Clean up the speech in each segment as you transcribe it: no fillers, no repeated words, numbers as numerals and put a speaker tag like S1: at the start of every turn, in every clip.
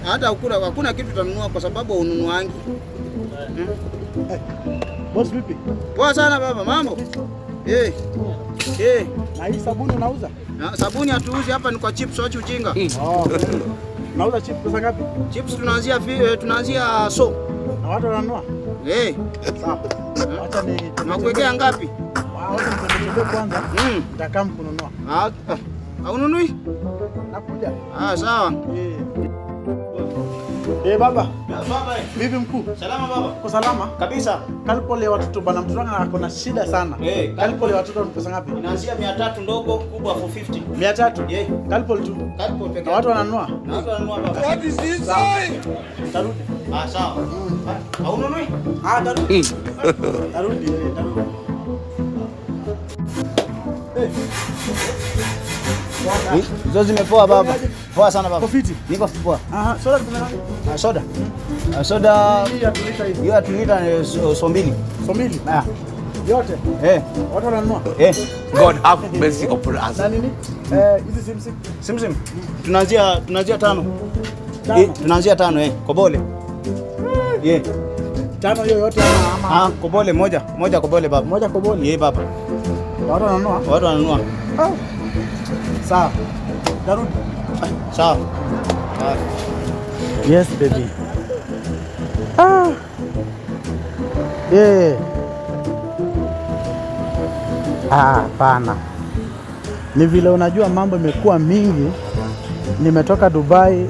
S1: Hata hakuna kitu utanunua kwa sababu ununuangi.
S2: Boss vipi?
S1: Poa sana baba, mambo?
S2: Na hii sabuni unauza?
S1: Sabuni hatuuzi hapa, ni kwa chips, wacha ujinga.
S2: Unauza chips pesa ngapi?
S1: Chips tunaanzia so.
S2: Na watu wananunua? Sawa. Acha ni
S1: nakuwekea ngapi?
S2: Wacha nitembee kwanza. Nitakaa kununua.
S1: Ununui?
S2: Nakuja.
S1: Sawa.
S2: Baba.
S1: Baba.
S2: Vipi mkuu?
S1: Salama baba.
S2: Uko salama?
S1: Kabisa.
S2: Kalipole watoto bana, mtoto wangu ako na shida sana. Kalipole watoto ni pesa ngapi?
S1: Inaanzia 300 ndogo, kubwa 450.
S2: 300? Kalipole tu.
S1: Kalipole pekee.
S2: Na watu wananunua?
S1: Na watu wananunua baba.
S2: What is this? Tarudi.
S1: Sawa. Ununui?
S2: Tarudi. Tarudi.
S1: Zote zimepoa baba. Poa sana baba.
S2: Kofiti.
S1: Niko poa.
S2: Soda tumeona.
S1: Soda. Soda
S2: Hii atulita hii.
S1: hiyo atulita so mbili.
S2: So mbili? Yote. Watu wananunua.
S3: God have mercy upon us.
S2: Na nini? Hizi
S1: Simsim. Tunaanzia 5. Tunaanzia 5 Kobole.
S2: 5 hiyo yote ama
S1: Kobole moja Kobole baba.
S2: Moja Kobole.
S1: Baba.
S2: Watu wananunua?
S1: Watu wananunua.
S2: Sawa. Darudi.
S1: Sawa.
S2: Yes baby. Pana. Ni vile unajua mambo imekuwa mingi. Nimetoka Dubai.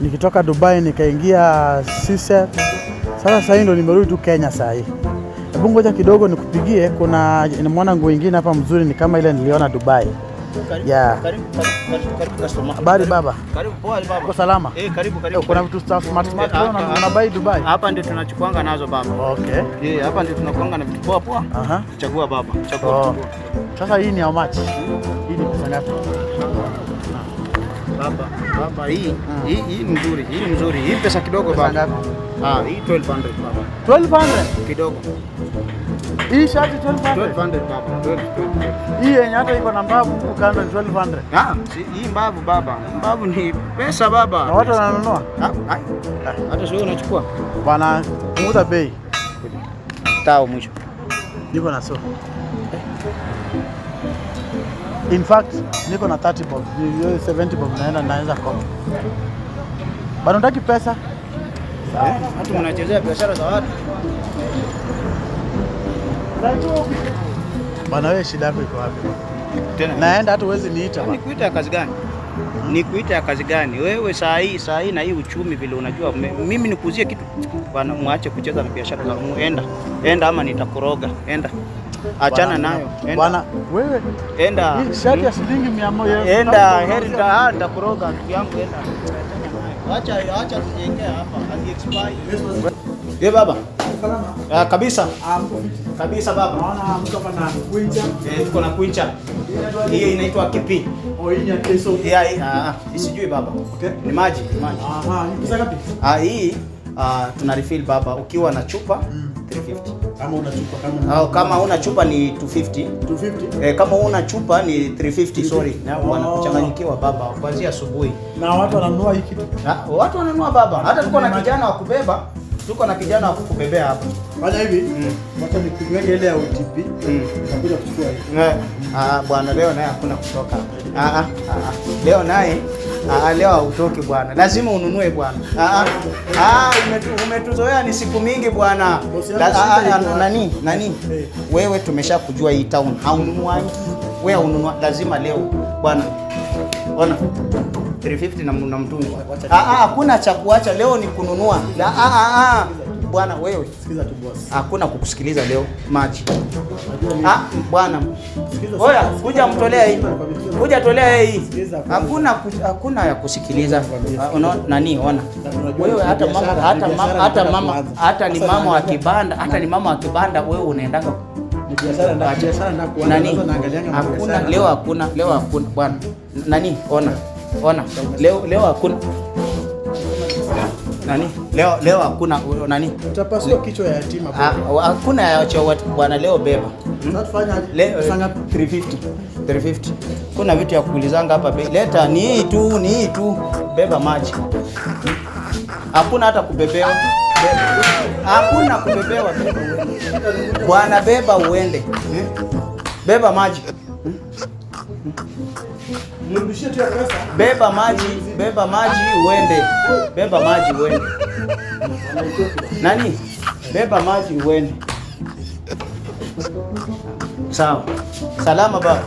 S2: Nikitoka Dubai nikaingia Sise. Sasa hii ndo nimerudi tu Kenya sasa hii. Hebu ngoja kidogo nikupigie, kuna nimeona nguo nyingine hapa mzuri ni kama ile niliona Dubai.
S1: Karibu customer.
S2: Habari baba?
S1: Karibu poa baba.
S2: Uko salama?
S1: Karibu.
S2: Kuna vitu smart unabai Dubai?
S1: Hapa ndio tunachukuanga nazo baba.
S2: Okay.
S1: Hapa ndio tunakuanga na vitu poa. Chagua baba. Chagua.
S2: Sasa hii ni how much? Hii ni pesa ngapi?
S1: Baba hii nzuri. Hii nzuri. Hii pesa kidogo baba. Hii 1200 baba.
S2: 1200?
S1: Kidogo.
S2: Hii shati 1200?
S1: 1200 baba. 1200.
S2: Hii yenye hata iko na mbavu huko kando ni 1200.
S1: Hii mbavu baba. Mbavu ni pesa baba.
S2: Na watu wananunua?
S1: Hata sio unachukua.
S2: Bana punguza bei.
S1: Tao mwisho.
S2: Niko na so. In fact, niko na 30 bob. Hiyo 70 bob naanza kwa. Bado unataka pesa?
S1: Watu mnachezea biashara za watu.
S2: Bana wewe shida yako iko wapi?
S1: Tena
S2: naenda hata uwezi niita bana.
S1: Nikuita ya kazi gani? Nikuita ya kazi gani? Wewe saa hii na hii uchumi vile unajua mimi nikuuzie kitu. Bana muache kucheza na biashara za enda ama nitakoroga. Enda. Achana nayo.
S2: Bwana wewe
S1: enda.
S2: Hii shati ya shilingi 100.
S1: Enda heri nitakoroga ndugu yangu enda. Acha tujengea hapa hadi expire. Baba. Salama. Kabisa. Kabisa baba.
S2: Naona mtu hapa na kuincha.
S1: Tuko na kuincha. Hiyo inaitwa kipi?
S2: Hii ni keso.
S1: Sijui baba. Okay. Ni maji.
S2: Ni pesa ngapi?
S1: Hii tuna refill baba ukiwa na chupa 350.
S2: Kama una chupa
S1: kama una chupa ni 250.
S2: 250?
S1: Kama una chupa ni 350 sorry. Na wanakuchanganyikiwa baba kuanzia asubuhi.
S2: Na watu wananunua hii kitu.
S1: Watu wananunua baba. Hata tuko na kijana wa kubeba. Tuko na kijana wa kukubebea hapa.
S2: Fanya hivi. Wacha nikuweke ile ya OTP. Nitakuja kuchukua hii.
S1: Bwana leo naye hakuna kutoka. Leo naye leo hautoki bwana. Lazima ununue bwana. Umetuzoea ni siku mingi bwana. Nani? Wewe tumeshakujua hii town. Haununuangi. Wewe ununua lazima leo bwana. Ona 350 na mtungi. Hakuna cha kuacha leo ni kununua. Bwana wewe
S2: sikiza tu boss.
S1: Hakuna kukusikiliza leo maji. Bwana. Oya kuja mtolea hii. Kuja tolea hii. Hakuna ya kusikiliza. Nani ona. Wewe hata ni mama wa kibanda, wewe unaendanga
S2: biashara na kuanza naangalianga
S1: hakuna leo hakuna bwana. Nani ona leo hakuna Nani? Leo hakuna nani?
S2: Utapasua kichwa ya yatima bwana.
S1: Hakuna ya watu bwana leo beba.
S2: Sasa tufanye aje?
S1: Leo
S2: Sanga
S1: 350. Kuna vitu ya kuulizanga hapa leta ni hii tu. Beba maji. Hakuna hata kubebewa. Hakuna kubebewa. Bwana beba uende. Beba maji.
S2: mrudishie tu pesa.
S1: Beba maji uende. Beba maji uende. Nani? Beba maji uende. Sawa. Salama baba.